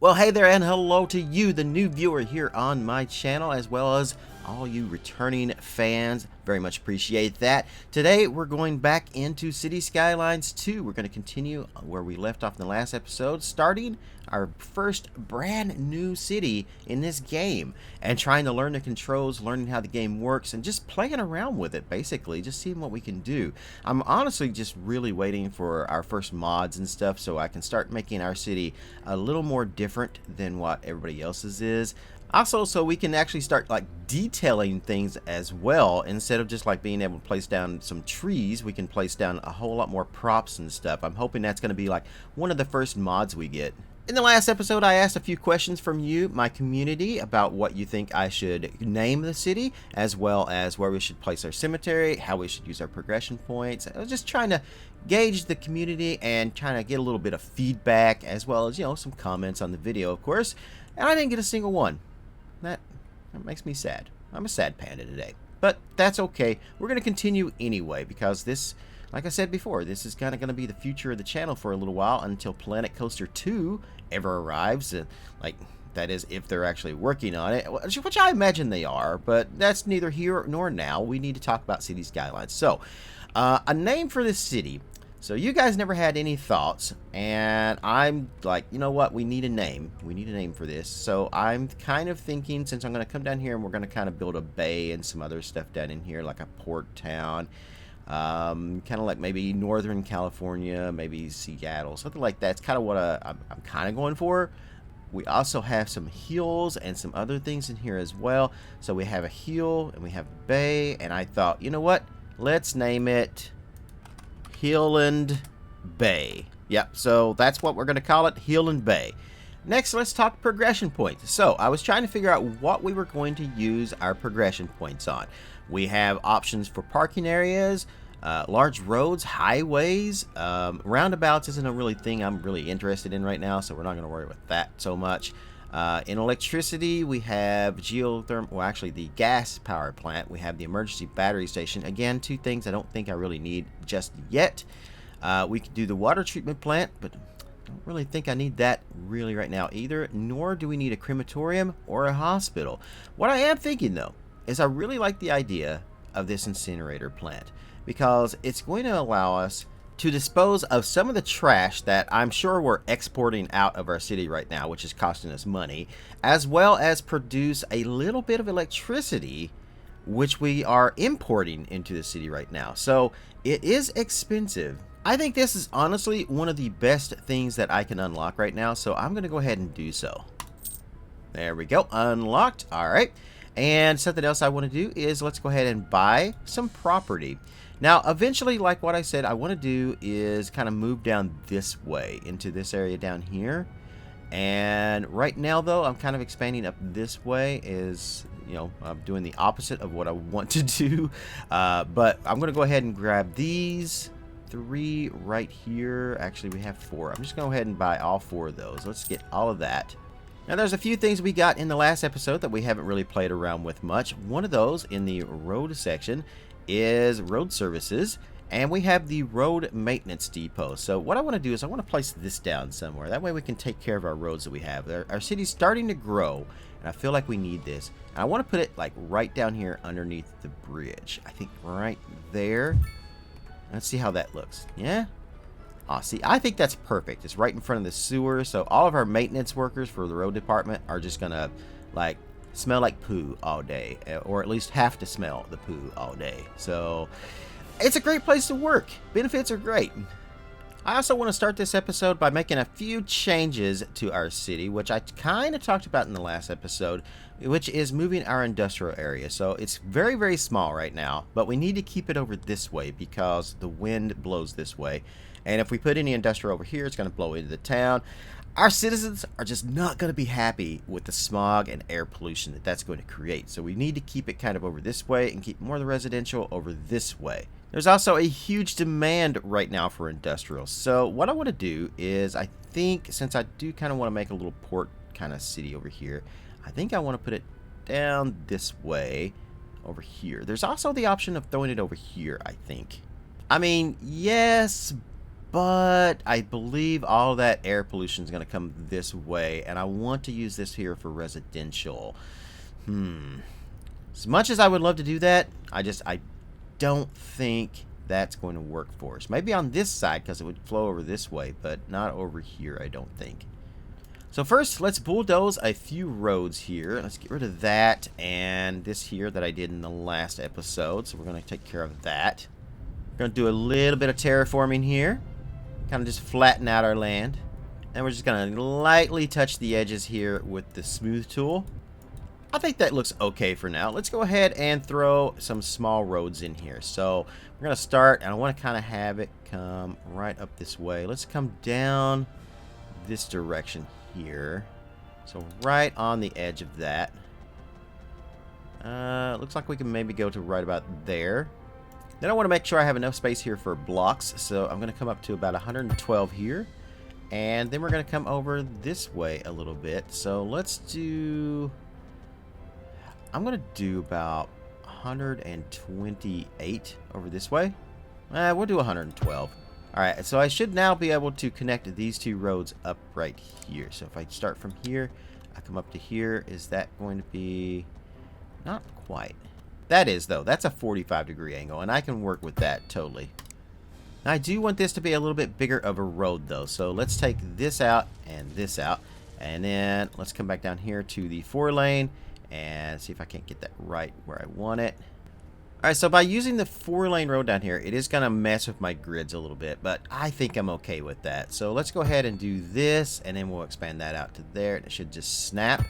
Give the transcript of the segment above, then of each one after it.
Well, hey there, and hello to you, the new viewer here on my channel, as well as all you returning fans. Very much appreciate that. Today, we're going back into Cities Skylines 2. We're going to continue where we left off in the last episode, starting our first brand new city in this game, and trying to learn the controls, learning how the game works, and just playing around with it, basically, just seeing what we can do. I'm honestly just really waiting for our first mods and stuff so I can start making our city a little more different than what everybody else's is. Also, so we can actually start like detailing things as well. Instead of just like being able to place down some trees, we can place down a whole lot more props and stuff. I'm hoping that's going to be like one of the first mods we get. In the last episode, I asked a few questions from you, my community, about what you think I should name the city, as well as where we should place our cemetery, how we should use our progression points. I was just trying to gauge the community and trying to get a little bit of feedback, as well as, you know, some comments on the video, of course. And I didn't get a single one. That makes me sad. I'm a sad panda today. But that's okay. We're going to continue anyway, because this, like I said before, this is kind of going to be the future of the channel for a little while until Planet Coaster 2 ever arrives. Like, that is, if they're actually working on it, which I imagine they are, but that's neither here nor now. We need to talk about Cities Skylines. So, a name for this city. So you guys never had any thoughts, and I'm like, you know what, we need a name. We need a name for this. So I'm kind of thinking, since I'm going to come down here and we're going to kind of build a bay and some other stuff down in here, like a port town, kind of like maybe Northern California, maybe Seattle, something like that. It's kind of what I'm kind of going for. We also have some hills and some other things in here as well. So we have a hill and we have a bay, and I thought, you know what, let's name it Hilland Bay. Yep, so that's what we're going to call it, Hilland Bay. Next, let's talk progression points. So, I was trying to figure out what we were going to use our progression points on. We have options for parking areas, large roads, highways, roundabouts isn't a really thing I'm really interested in right now, so we're not going to worry about that so much. In electricity, we have geothermal, well, actually the gas power plant. We have the emergency battery station. Again, two things I don't think I really need just yet. We could do the water treatment plant, but I don't really think I need that really right now either, nor do we need a crematorium or a hospital. What I am thinking, though, is I really like the idea of this incinerator plant, because it's going to allow us to dispose of some of the trash that I'm sure we're exporting out of our city right now, which is costing us money, as well as produce a little bit of electricity, which we are importing into the city right now. So it is expensive. I think this is honestly one of the best things that I can unlock right now, so I'm going to go ahead and do so. There we go, unlocked. All right, and something else I want to do is let's go ahead and buy some property. Now, eventually, like what I said, I want to do is kind of move down this way into this area down here. And right now, though, I'm kind of expanding up this way. Is, you know, I'm doing the opposite of what I want to do. But I'm going to go ahead and grab these 3 right here. Actually, we have 4. I'm just going to go ahead and buy all 4 of those. Let's get all of that. Now, there's a few things we got in the last episode that we haven't really played around with much. One of those in the road section is road services, and we have the road maintenance depot. So what I want to do is I want to place this down somewhere. That way we can take care of our roads that we have. Our city's starting to grow, and I feel like we need this. And I want to put it like right down here underneath the bridge. I think right there. Let's see how that looks. Yeah? Oh, see, I think that's perfect. It's right in front of the sewer, so all of our maintenance workers for the road department are just gonna like smell like poo all day, or at least have to smell the poo all day. So it's a great place to work. Benefits are great. I also want to start this episode by making a few changes to our city, which I kind of talked about in the last episode, which is moving our industrial area. So it's very, very small right now, but we need to keep it over this way because the wind blows this way. And if we put any industrial over here, it's going to blow into the town. Our citizens are just not going to be happy with the smog and air pollution that that's going to create. So we need to keep it kind of over this way and keep more of the residential over this way. There's also a huge demand right now for industrial. So what I want to do is, I think, since I do kind of want to make a little port kind of city over here, I think I want to put it down this way over here. There's also the option of throwing it over here, I think. I mean, yes, But I believe all that air pollution is going to come this way, and I want to use this here for residential. As much as I would love to do that, I don't think that's going to work for us. Maybe on this side because it would flow over this way, but not over here, I don't think. So first, let's bulldoze a few roads here. Let's get rid of that and this here that I did in the last episode. So we're going to take care of that. We're going to do a little bit of terraforming here. Kind of just flatten out our land. And we're just going to lightly touch the edges here with the smooth tool. I think that looks okay for now. Let's go ahead and throw some small roads in here. So we're going to start, and I want to kind of have it come right up this way. Let's come down this direction here. So right on the edge of that. Looks like we can maybe go to right about there. Then I want to make sure I have enough space here for blocks. So I'm going to come up to about 112 here. And then we're going to come over this way a little bit. So let's do... I'm going to do about 128 over this way. We'll do 112. Alright, so I should now be able to connect these two roads up right here. So if I start from here, I come up to here. Is that going to be... Not quite. That is, though. That's a 45-degree angle, and I can work with that totally. Now, I do want this to be a little bit bigger of a road, though. So let's take this out and this out. And then let's come back down here to the 4-lane and see if I can't get that right where I want it. Alright, so by using the 4-lane road down here, it is going to mess with my grids a little bit, but I think I'm okay with that. So let's go ahead and do this, and then we'll expand that out to there, and it should just snap.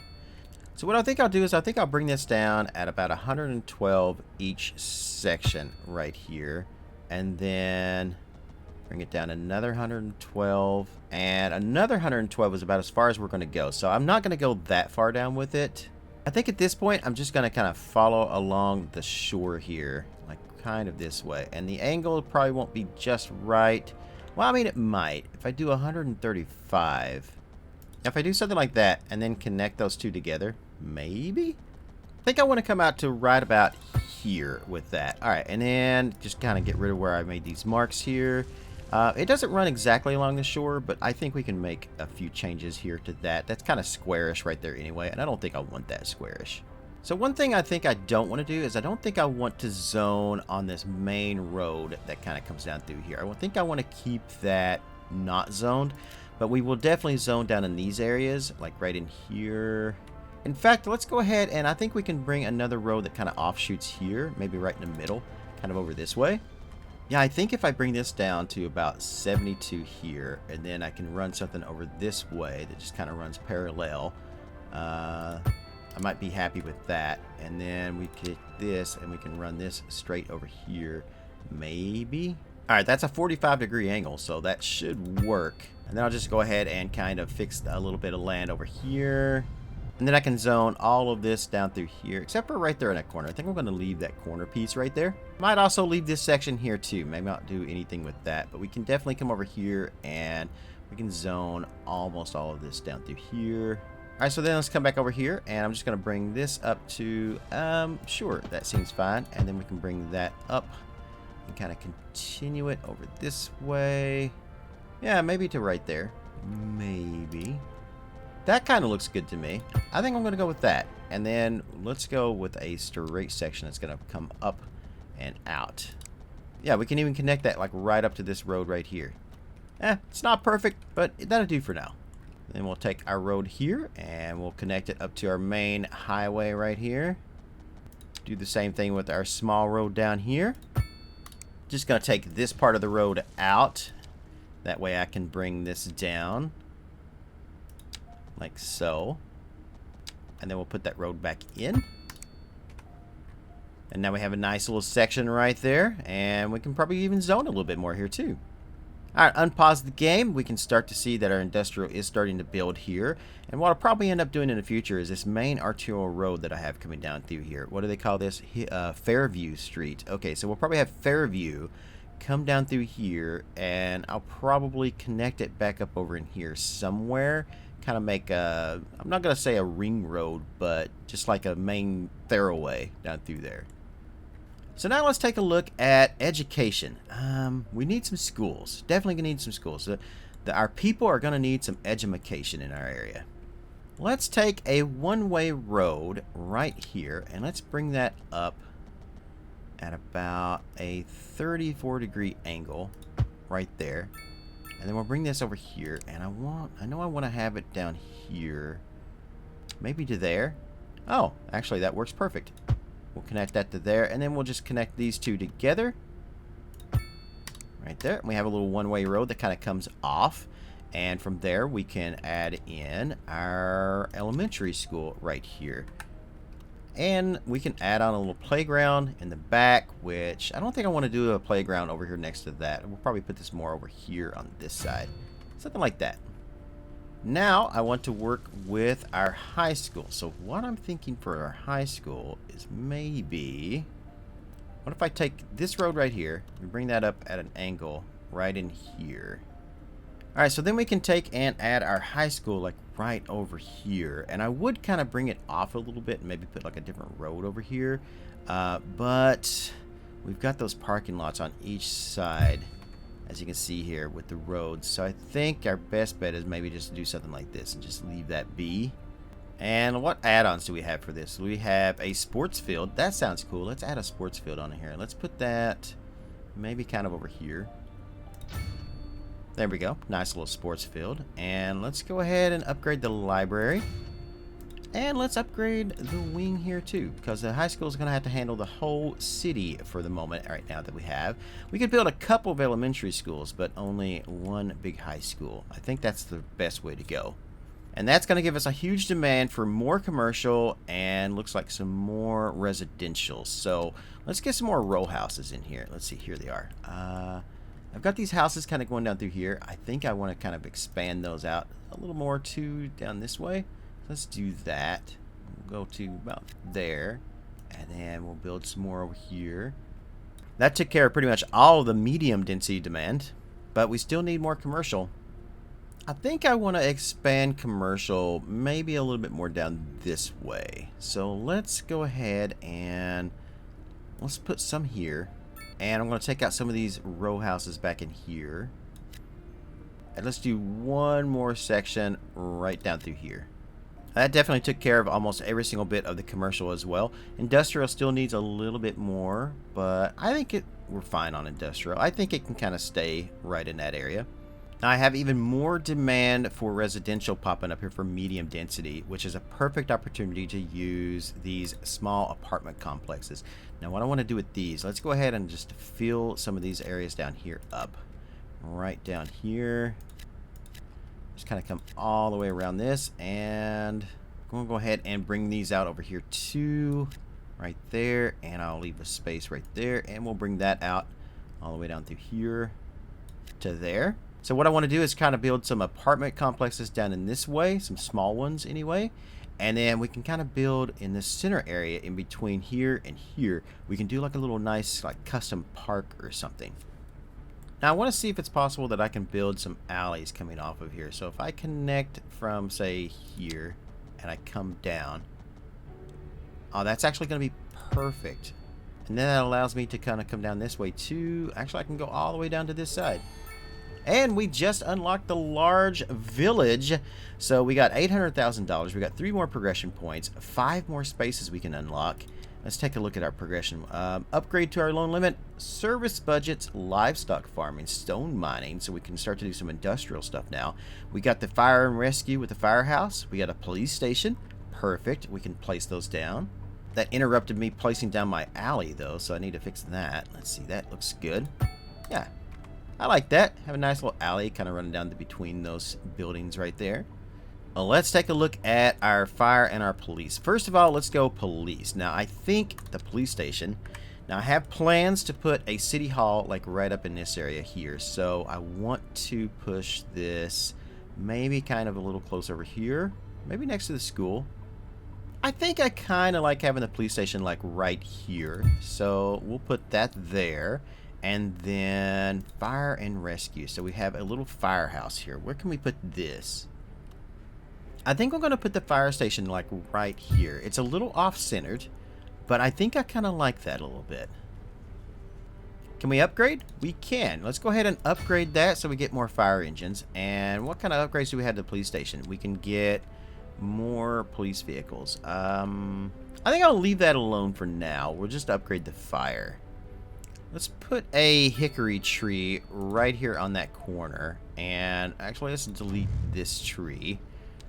So what I think I'll do is I think I'll bring this down at about 112 each section right here, and then bring it down another 112, and another 112 is about as far as we're going to go. So I'm not going to go that far down with it. I think at this point, I'm just going to kind of follow along the shore here, like kind of this way. And the angle probably won't be just right. Well, I mean, it might. If I do 135, if I do something like that and then connect those two together, maybe? I think I want to come out to right about here with that. All right, and then just kind of get rid of where I made these marks here. It doesn't run exactly along the shore, but I think we can make a few changes here to that. That's kind of squarish right there anyway, and I don't think I want that squarish. So one thing I think I don't want to do is I don't think I want to zone on this main road that kind of comes down through here. I think I want to keep that not zoned, but we will definitely zone down in these areas, like right in here. In fact, let's go ahead and I think we can bring another road that kind of offshoots here, maybe right in the middle, kind of over this way. Yeah, I think if I bring this down to about 72 here, and then I can run something over this way that just kind of runs parallel, I might be happy with that. And then we take this, and we can run this straight over here, maybe. All right, that's a 45-degree angle, so that should work. And then I'll just go ahead and kind of fix a little bit of land over here. And then I can zone all of this down through here, except for right there in that corner. I think I'm going to leave that corner piece right there. Might also leave this section here too. Maybe not do anything with that, but we can definitely come over here and we can zone almost all of this down through here. All right, so then let's come back over here, and I'm just going to bring this up to, sure, that seems fine. And then we can bring that up and kind of continue it over this way. Yeah, maybe to right there. Maybe. That kind of looks good to me. I think I'm going to go with that. And then let's go with a straight section that's going to come up and out. Yeah, we can even connect that like right up to this road right here. It's not perfect, but that'll do for now. Then we'll take our road here and we'll connect it up to our main highway right here. Do the same thing with our small road down here. Just going to take this part of the road out. That way I can bring this down. Like so. And then we'll put that road back in. And now we have a nice little section right there. And we can probably even zone a little bit more here too. Alright, unpause the game. We can start to see that our industrial is starting to build here. And what I'll probably end up doing in the future is this main arterial road that I have coming down through here. What do they call this? Fairview Street. Okay, so we'll probably have Fairview come down through here. And I'll probably connect it back up over in here somewhere. Kind of make a, I'm not going to say a ring road, but just like a main thoroughway down through there. So now let's take a look at education. We need some schools. Definitely gonna need some schools. Our people are gonna need some education in our area. Let's take a one-way road right here, and let's bring that up at about a 34-degree angle right there. And then we'll bring this over here, and I know I want to have it down here, maybe to there. Oh, actually that works perfect. We'll connect that to there, and then we'll just connect these two together right there. And we have a little one-way road that kind of comes off, and from there we can add in our elementary school right here. And we can add on a little playground in the back, which I don't think I want to do a playground over here next to that. We'll probably put this more over here on this side. Something like that. Now I want to work with our high school. So what I'm thinking for our high school is maybe... what if I take this road right here and bring that up at an angle right in here? Alright, so then we can take and add our high school like right over here. And I would kind of bring it off a little bit and maybe put like a different road over here. But we've got those parking lots on each side, as you can see here with the roads. So I think our best bet is maybe just to do something like this and just leave that be. And what add-ons do we have for this? We have a sports field. That sounds cool. Let's add a sports field on here. Let's put that maybe kind of over here. There we go. Nice little sports field. And let's go ahead and upgrade the library. And let's upgrade the wing here too, because the high school is going to have to handle the whole city for the moment right now that we have. We could build a couple of elementary schools, but only one big high school. I think that's the best way to go. And that's going to give us a huge demand for more commercial and looks like some more residential. So let's get some more row houses in here. Let's see, here they are. I've got these houses kind of going down through here. I think I want to kind of expand those out a little more too down this way. Let's do that. We'll go to about there, and then we'll build some more over here. That took care of pretty much all of the medium density demand, but we still need more commercial. I think I want to expand commercial maybe a little bit more down this way. So let's go ahead and let's put some here. And I'm going to take out some of these row houses back in here. And let's do one more section right down through here. That definitely took care of almost every single bit of the commercial as well. Industrial still needs a little bit more, but I think we're fine on industrial. I think it can kind of stay right in that area. Now I have even more demand for residential popping up here for medium density, which is a perfect opportunity to use these small apartment complexes. Now what I want to do with these, let's go ahead and just fill some of these areas down here up. Right down here. Just kind of come all the way around this, and I'm going to go ahead and bring these out over here too. Right there, and I'll leave a space right there, and we'll bring that out all the way down through here to there. So what I want to do is kind of build some apartment complexes down in this way, some small ones anyway. And then we can kind of build in the center area in between here and here. We can do like a little nice like custom park or something. Now I want to see if it's possible that I can build some alleys coming off of here. So if I connect from say here and I come down. Oh, that's actually going to be perfect. And then that allows me to kind of come down this way too. Actually, I can go all the way down to this side. And we just unlocked the large village. So we got $800,000. We got 3 more progression points, 5 more spaces we can unlock. Let's take a look at our progression. Upgrade to our loan limit, service budgets, livestock farming, stone mining, so we can start to do some industrial stuff now. We got the fire and rescue with the firehouse. We got a police station. Perfect. We can place those down. That interrupted me placing down my alley though, so I need to fix that. Let's see, that looks good. Yeah. I like that. Have a nice little alley kind of running down between those buildings right there. Well, let's take a look at our fire and our police. First of all, let's go police. Now, I think the police station. Now, I have plans to put a city hall like right up in this area here. So I want to push this maybe kind of a little close over here. Maybe next to the school. I think I kind of like having the police station like right here. So we'll put that there. And then fire and rescue. So we have a little firehouse here. Where can we put this? I think I'm going to put the fire station like right here. It's a little off-centered, but I think I kind of like that a little bit. Can we upgrade? We can. Let's go ahead and upgrade that so we get more fire engines. And what kind of upgrades do we have to the police station? We can get more police vehicles. I think I'll leave that alone for now. We'll just upgrade the fire. Let's put a hickory tree right here on that corner. And actually, let's delete this tree.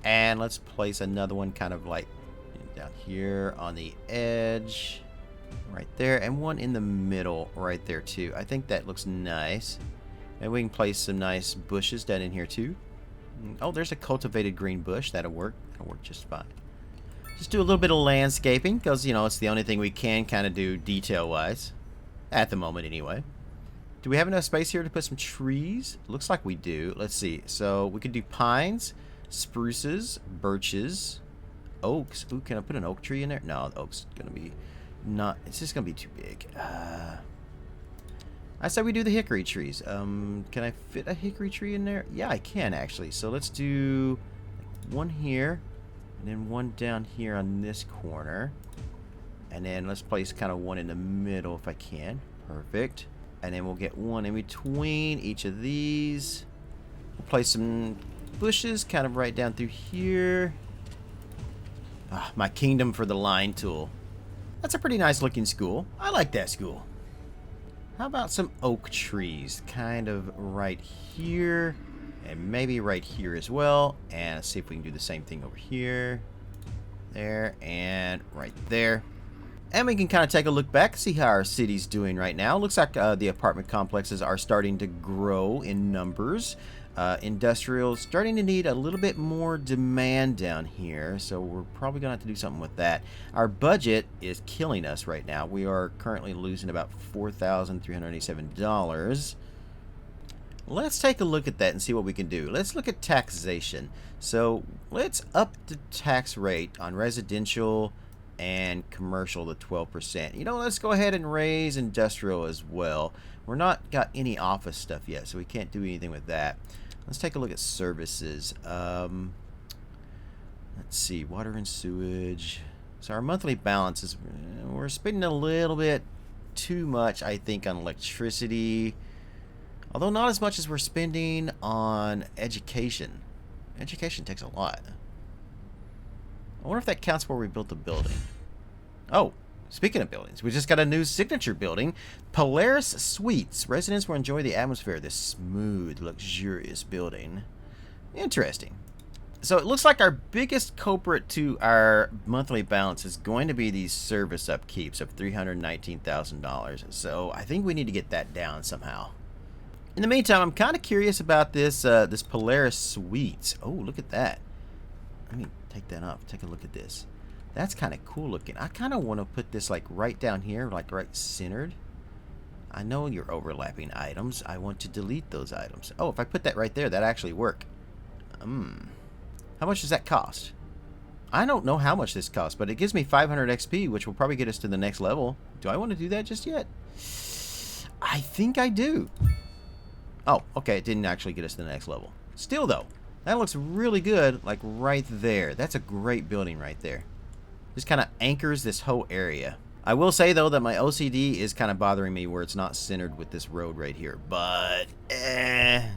And let's place another one kind of like down here on the edge. Right there, and one in the middle right there too. I think that looks nice. And we can place some nice bushes down in here too. Oh, there's a cultivated green bush. That'll work. That'll work just fine. Just do a little bit of landscaping because, you know, it's the only thing we can kind of do detail-wise. At the moment, anyway. Do we have enough space here to put some trees? Looks like we do. Let's see. So we could do pines, spruces, birches, oaks. Ooh, can I put an oak tree in there? No, the oak's going to be... it's just gonna be too big. I said we do the hickory trees. Can I fit a hickory tree in there? Yeah, I can actually. So let's do one here, and then one down here on this corner, and then let's place kind of one in the middle if I can. Perfect. And then we'll get one in between each of these. We'll place some bushes kind of right down through here. Ah, my kingdom for the line tool. That's a pretty nice looking school. I like that school. How about some oak trees? Kind of right here. And maybe right here as well. And let's see if we can do the same thing over here. There. And right there. And we can kind of take a look back, see how our city's doing right now. Looks like the apartment complexes are starting to grow in numbers. Industrial starting to need a little bit more demand down here, so we're probably gonna have to do something with that. Our budget is killing us right now. We are currently losing about $4,387. Let's take a look at that and see what we can do. Let's look at taxation. So let's up the tax rate on residential and commercial to 12%. You know, let's go ahead and raise industrial as well. We're not got any office stuff yet, so we can't do anything with that. Let's take a look at services. Let's see, water and sewage. So our monthly balance is, we're spending a little bit too much, I think, on electricity. Although not as much as we're spending on education. Education takes a lot. I wonder if that counts where we built the building. Oh, speaking of buildings, we just got a new signature building. Polaris Suites. Residents will enjoy the atmosphere of this smooth, luxurious building. Interesting. So it looks like our biggest culprit to our monthly balance is going to be these service upkeeps of $319,000. So I think we need to get that down somehow. In the meantime, I'm kind of curious about this this Polaris Suites. Oh, look at that. Let me take that off. Take a look at this. That's kind of cool looking. I kind of want to put this like right down here, like right centered. I know you're overlapping items. I want to delete those items. Oh, if I put that right there, that actually work. How much does that cost? I don't know how much this costs, but it gives me 500 XP, which will probably get us to the next level. Do I want to do that just yet? I think I do. Oh, okay. It didn't actually get us to the next level. Still, though, that looks really good, like right there. That's a great building right there. Just kind of anchors this whole area. I will say, though, that my OCD is kind of bothering me where it's not centered with this road right here. But, You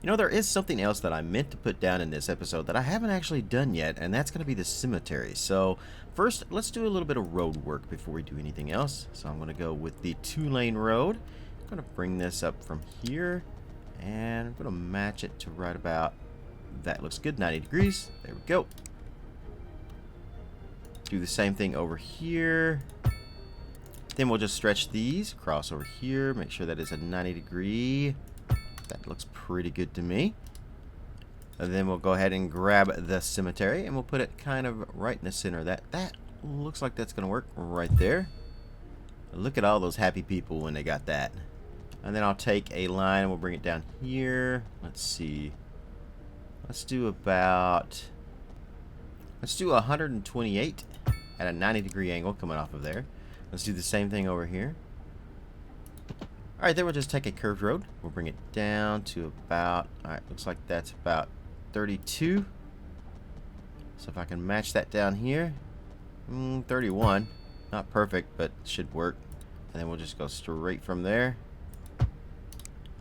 know, there is something else that I meant to put down in this episode that I haven't actually done yet, and that's going to be the cemetery. So, first, let's do a little bit of road work before we do anything else. So, I'm going to go with the 2-lane road. I'm going to bring this up from here, and I'm going to match it to right about... That looks good, 90 degrees. There we go. Do the same thing over here. Then we'll just stretch these across over here. Make sure that is a 90 degree. That looks pretty good to me. And then we'll go ahead and grab the cemetery and we'll put it kind of right in the center of that. That looks like that's going to work right there. Look at all those happy people when they got that. And then I'll take a line and we'll bring it down here. Let's see. Let's do about... Let's do 128 at a 90 degree angle coming off of there. Let's do the same thing over here. Alright, then we'll just take a curved road. We'll bring it down to about... Alright, looks like that's about 32. So if I can match that down here. 31. Not perfect, but should work. And then we'll just go straight from there.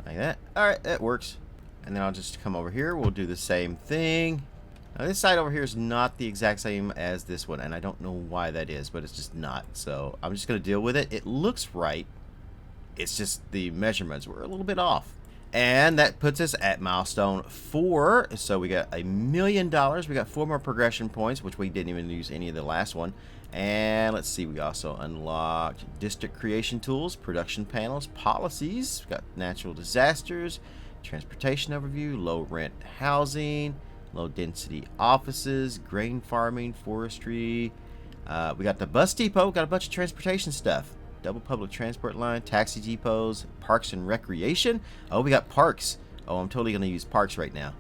Like that. Alright, that works. And then I'll just come over here. We'll do the same thing. Now this side over here is not the exact same as this one, and I don't know why that is, but it's just not. So I'm just going to deal with it. It looks right. It's just the measurements were a little bit off. And that puts us at milestone 4. So we got $1 million. We got 4 more progression points, which we didn't even use any of the last one. And let's see, we also unlocked district creation tools, production panels, policies. We got natural disasters, transportation overview, low rent housing, low density offices, grain farming, forestry. We got the bus depot, got a bunch of transportation stuff. Double public transport line, taxi depots, parks and recreation. Oh, we got parks. Oh, I'm totally going to use parks right now.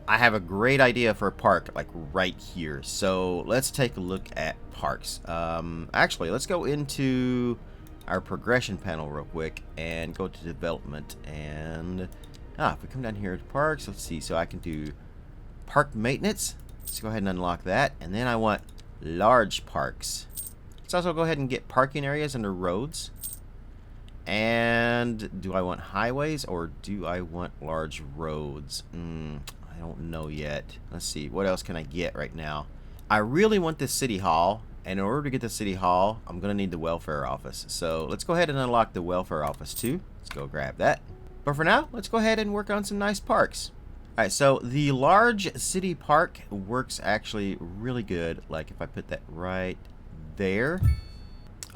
I have a great idea for a park, like right here. So let's take a look at parks. Actually, let's go into our progression panel real quick and go to development. And if we come down here to parks, let's see. So I can do park maintenance. Let's go ahead and unlock that. And then I want large parks. Let's also go ahead and get parking areas under roads. And do I want highways or do I want large roads? I don't know yet. Let's see. What else can I get right now? I really want this city hall. And in order to get the city hall, I'm going to need the welfare office. So let's go ahead and unlock the welfare office too. Let's go grab that. But for now, let's go ahead and work on some nice parks. Alright, so the large city park works actually really good. Like if I put that right there.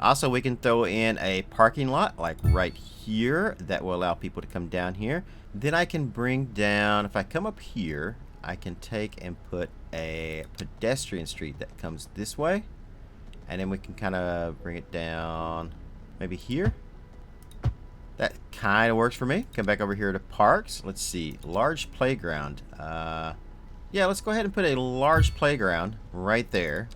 Also, we can throw in a parking lot like right here. That will allow people to come down here. Then I can bring down, if I come up here, I can take and put a pedestrian street that comes this way. And then we can kind of bring it down maybe here. That kind of works for me. Come back over here to parks. Let's see. Large playground. Yeah, let's go ahead and put a large playground right there.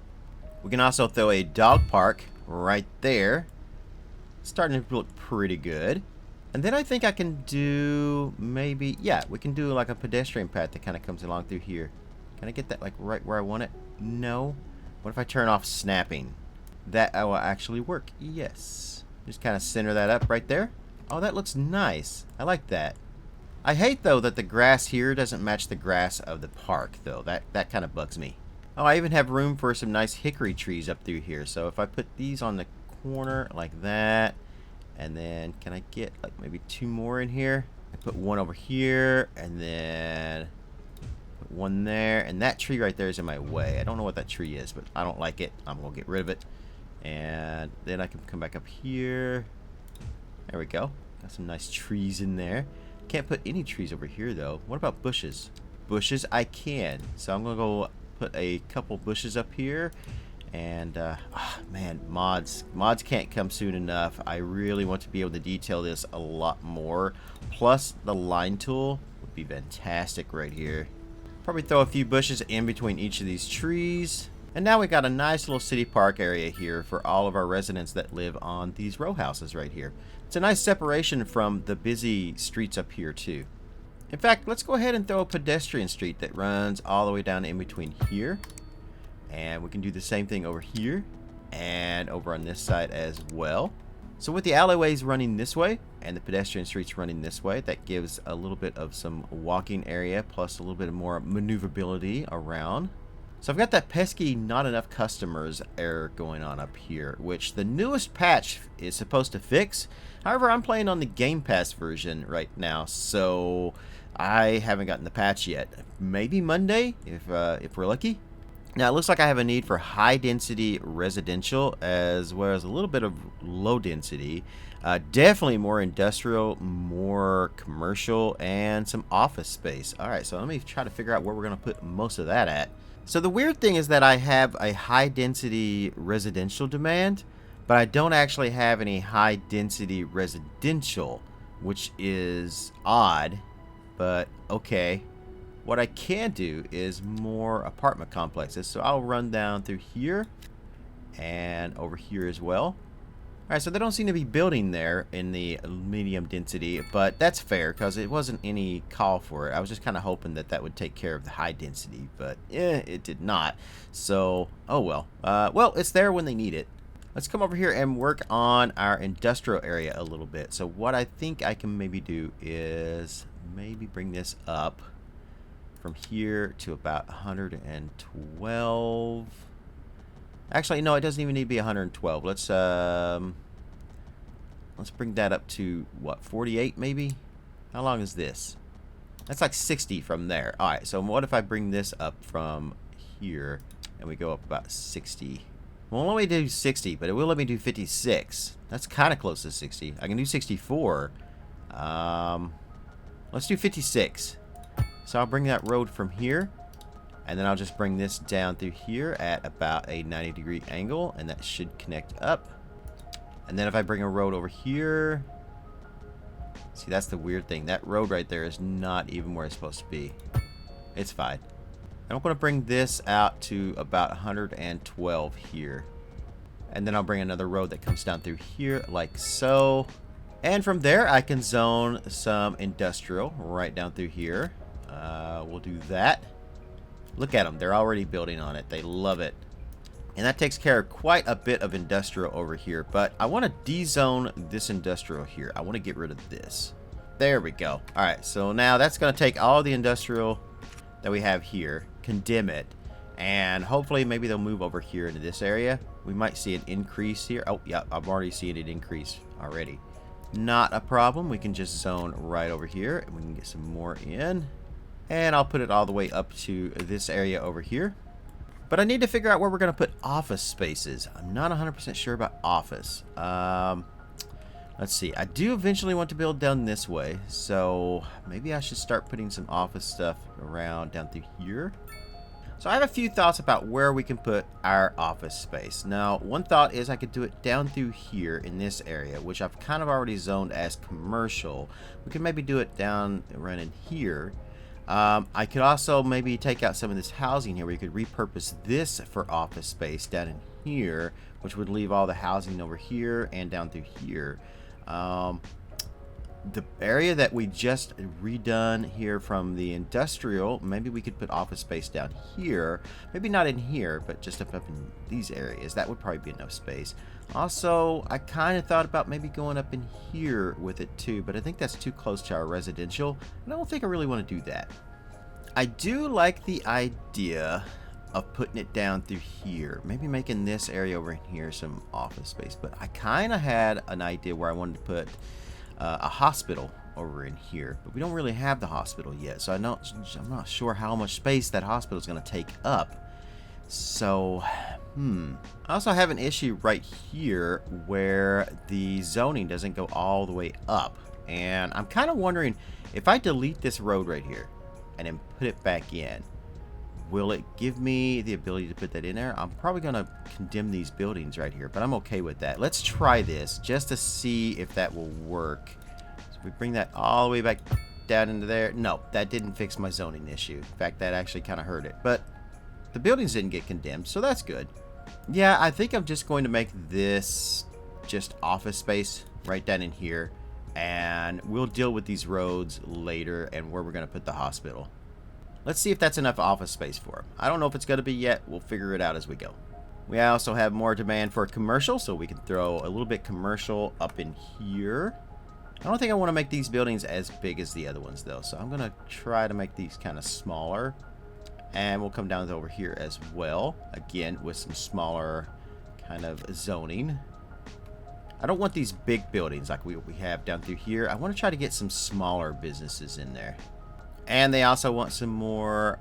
We can also throw a dog park right there. Starting to look pretty good. And then I think I can do maybe, yeah, we can do like a pedestrian path that kind of comes along through here. Can I get that like right where I want it? No. What if I turn off snapping? That will actually work. Yes. Just kind of center that up right there. Oh, that looks nice. I like that. I hate, though, that the grass here doesn't match the grass of the park, though. That kind of bugs me. Oh, I even have room for some nice hickory trees up through here. So if I put these on the corner like that, and then can I get like maybe 2 more in here? I put one over here, and then put one there. And that tree right there is in my way. I don't know what that tree is, but I don't like it. I'm going to get rid of it. And then I can come back up here. There we go. Got some nice trees in there. Can't put any trees over here, though. What about bushes? Bushes, I can. So I'm going to go put a couple bushes up here. And, man, mods. Mods can't come soon enough. I really want to be able to detail this a lot more. Plus, the line tool would be fantastic right here. Probably throw a few bushes in between each of these trees. And now we got a nice little city park area here for all of our residents that live on these row houses right here. It's a nice separation from the busy streets up here too. In fact, let's go ahead and throw a pedestrian street that runs all the way down in between here. And we can do the same thing over here and over on this side as well. So with the alleyways running this way and the pedestrian streets running this way, that gives a little bit of some walking area plus a little bit more maneuverability around. So I've got that pesky not enough customers error going on up here, which the newest patch is supposed to fix. However, I'm playing on the Game Pass version right now, so I haven't gotten the patch yet. Maybe Monday, if we're lucky. Now, it looks like I have a need for high-density residential as well as a little bit of low-density. Definitely more industrial, more commercial, and some office space. All right, so let me try to figure out where we're going to put most of that at. So the weird thing is that I have a high-density residential demand, but I don't actually have any high-density residential, which is odd, but okay. What I can do is more apartment complexes, so I'll run down through here and over here as well. Alright, so they don't seem to be building there in the medium density, but that's fair because it wasn't any call for it. I was just kind of hoping that that would take care of the high density, but it did not. So, oh well. Well, it's there when they need it. Let's come over here and work on our industrial area a little bit. So what I think I can maybe do is maybe bring this up from here to about 112. Actually, no, it doesn't even need to be 112. Let's bring that up to what, 48 maybe? How long is this? That's like 60 from there. All right, so what if I bring this up from here and we go up about 60? Well, let me do 60, but it will let me do 56. That's kind of close to 60. I can do 64. Let's do 56. So I'll bring that road from here, and then I'll just bring this down through here at about a 90-degree angle, and that should connect up. And then if I bring a road over here, see, that's the weird thing. That road right there is not even where it's supposed to be. It's fine. I'm going to bring this out to about 112 here. And then I'll bring another road that comes down through here like so. And from there, I can zone some industrial right down through here. We'll do that. Look at them. They're already building on it. They love it. And that takes care of quite a bit of industrial over here. But I want to de-zone this industrial here. I want to get rid of this. There we go. All right, so now that's going to take all the industrial that we have here, condemn it, and hopefully maybe they'll move over here into this area. We might see an increase here. Oh, yeah, I'm already seeing it increase already. Not a problem. We can just zone right over here, and we can get some more in. And I'll put it all the way up to this area over here. But I need to figure out where we're going to put office spaces. I'm not 100% sure about office. Let's see. I do eventually want to build down this way, so maybe I should start putting some office stuff around down through here. So I have a few thoughts about where we can put our office space. Now, one thought is I could do it down through here in this area, which I've kind of already zoned as commercial. We could maybe do it down around in here. I could also maybe take out some of this housing here where you could repurpose this for office space down in here, which would leave all the housing over here and down through here. The area that we just redone here from the industrial, maybe we could put office space down here. Maybe not in here, but just up in these areas. That would probably be enough space. Also, I kind of thought about maybe going up in here with it too, but I think that's too close to our residential, and I don't think I really want to do that. I do like the idea of putting it down through here, maybe making this area over in here some office space, but I kind of had an idea where I wanted to put a hospital over in here, but we don't really have the hospital yet, so I'm not sure how much space that hospital is going to take up. So I also have an issue right here where the zoning doesn't go all the way up, and I'm kind of wondering if I delete this road right here and then put it back in, will it give me the ability to put that in there? I'm probably going to condemn these buildings right here, but I'm okay with that. Let's try this just to see if that will work. So if we bring that all the way back down into there. No, that didn't fix my zoning issue. In fact, that actually kind of hurt it. But the buildings didn't get condemned, so that's good. Yeah, I think I'm just going to make this just office space right down in here. And we'll deal with these roads later and where we're going to put the hospital. Let's see if that's enough office space for them. I don't know if it's going to be yet. We'll figure it out as we go. We also have more demand for commercial, so we can throw a little bit commercial up in here. I don't think I want to make these buildings as big as the other ones, though. So I'm going to try to make these kind of smaller. And we'll come down to over here as well. Again, with some smaller kind of zoning. I don't want these big buildings like we have down through here. I want to try to get some smaller businesses in there. And they also want some more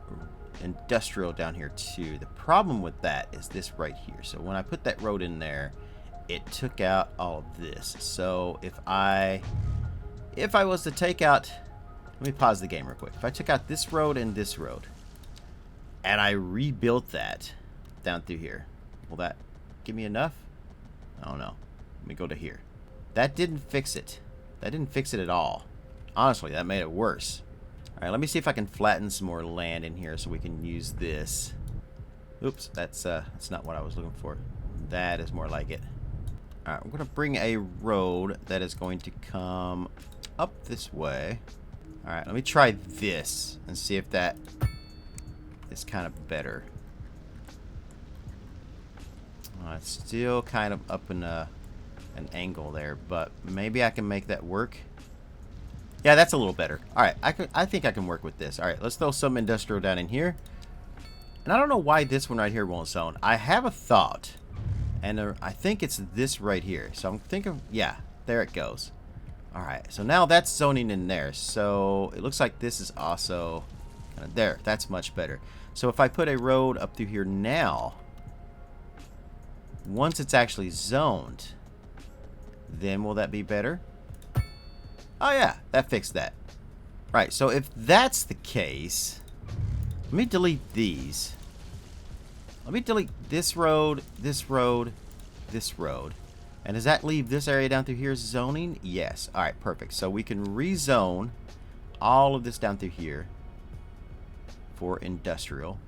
industrial down here too. The problem with that is this right here. So when I put that road in there, it took out all of this. So if I was to take out, let me pause the game real quick. If I took out this road and this road, and I rebuilt that down through here, will that give me enough? I don't know. Let me go to here. That didn't fix it. That didn't fix it at all. Honestly, that made it worse. Alright, let me see if I can flatten some more land in here so we can use this. Oops, that's not what I was looking for. That is more like it. Alright, we're going to bring a road that is going to come up this way. Alright, let me try this and see if that is kind of better. It's still kind of up in an angle there, but maybe I can make that work. Yeah, that's a little better. All right, I think I can work with this. All right, let's throw some industrial down in here. And I don't know why this one right here won't zone. I have a thought, and I think it's this right here. So I'm thinking, yeah, there it goes. All right, so now that's zoning in there. So it looks like this is also kind of there. That's much better. So if I put a road up through here now, once it's actually zoned, then will that be better? Oh yeah, that fixed that. Right, so if that's the case, let me delete these. Let me delete this road, this road, this road. And does that leave this area down through here as zoning? Yes. All right, perfect. So we can rezone all of this down through here for industrial.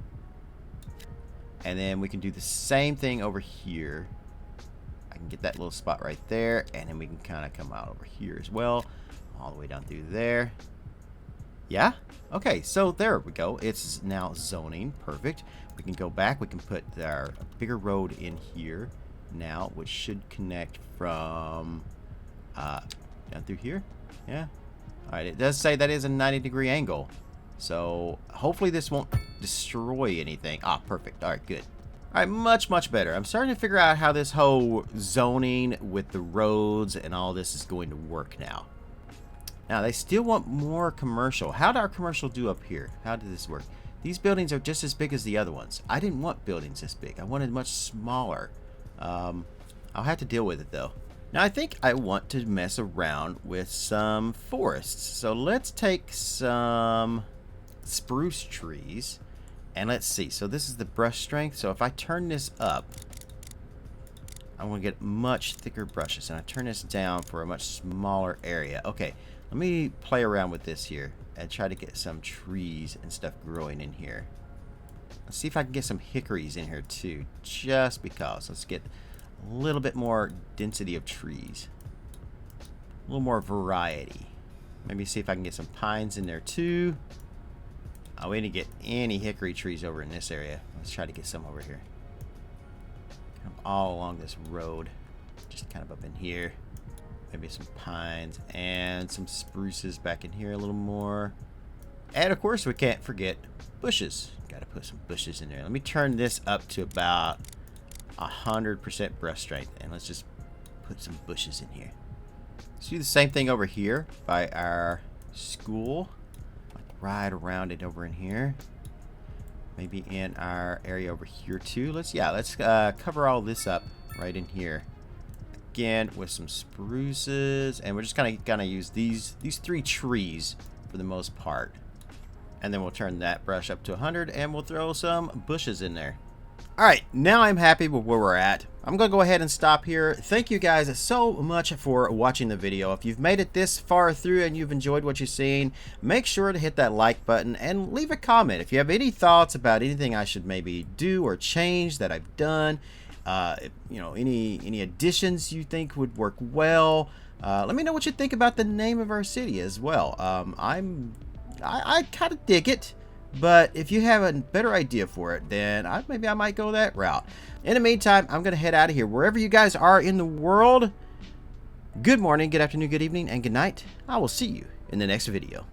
And then we can do the same thing over here. I can get that little spot right there. And then we can kind of come out over here as well. All the way down through there. Yeah? Okay, so there we go. It's now zoning. Perfect. We can go back. We can put our bigger road in here now, which should connect from down through here. Yeah. All right, it does say that is a 90-degree angle. So hopefully this won't destroy anything. Ah, perfect. All right, good. All right, much better. I'm starting to figure out how this whole zoning with the roads and all this is going to work now. Now, they still want more commercial. How did our commercial do up here? How did this work? These buildings are just as big as the other ones. I didn't want buildings this big. I wanted much smaller. I'll have to deal with it, though. Now, I think I want to mess around with some forests. So let's take some spruce trees. And let's see. So this is the brush strength. So if I turn this up, I'm going to get much thicker brushes. And I turn this down for a much smaller area. Okay. Let me play around with this here and try to get some trees and stuff growing in here. Let's see if I can get some hickories in here too, just because. Let's get a little bit more density of trees. A little more variety. Maybe see if I can get some pines in there too. Oh, we didn't get any hickory trees over in this area. Let's try to get some over here. Kind of all along this road. Just kind of up in here. Maybe some pines and some spruces back in here a little more. And of course we can't forget bushes. Got to put some bushes in there. Let me turn this up to about 100% brush strength. And let's just put some bushes in here. Let's do the same thing over here by our school. Like right around it over in here. Maybe in our area over here too. Let's cover all this up right in here. Again with some spruces, and we're just gonna use these three trees for the most part, and then we'll turn that brush up to 100 and we'll throw some bushes in there. All right, now I'm happy with where we're at. I'm gonna go ahead and stop here. Thank you guys so much for watching the video. If you've made it this far through and you've enjoyed what you've seen, make sure to hit that like button and leave a comment if you have any thoughts about anything I should maybe do or change that I've done. You know, any additions you think would work well. Let me know what you think about the name of our city as well. I kind of dig it, but if you have a better idea for it, then maybe I might go that route. In the meantime, I'm gonna head out of here. Wherever you guys are in the world, good morning, good afternoon, good evening, and good night. I will see you in the next video.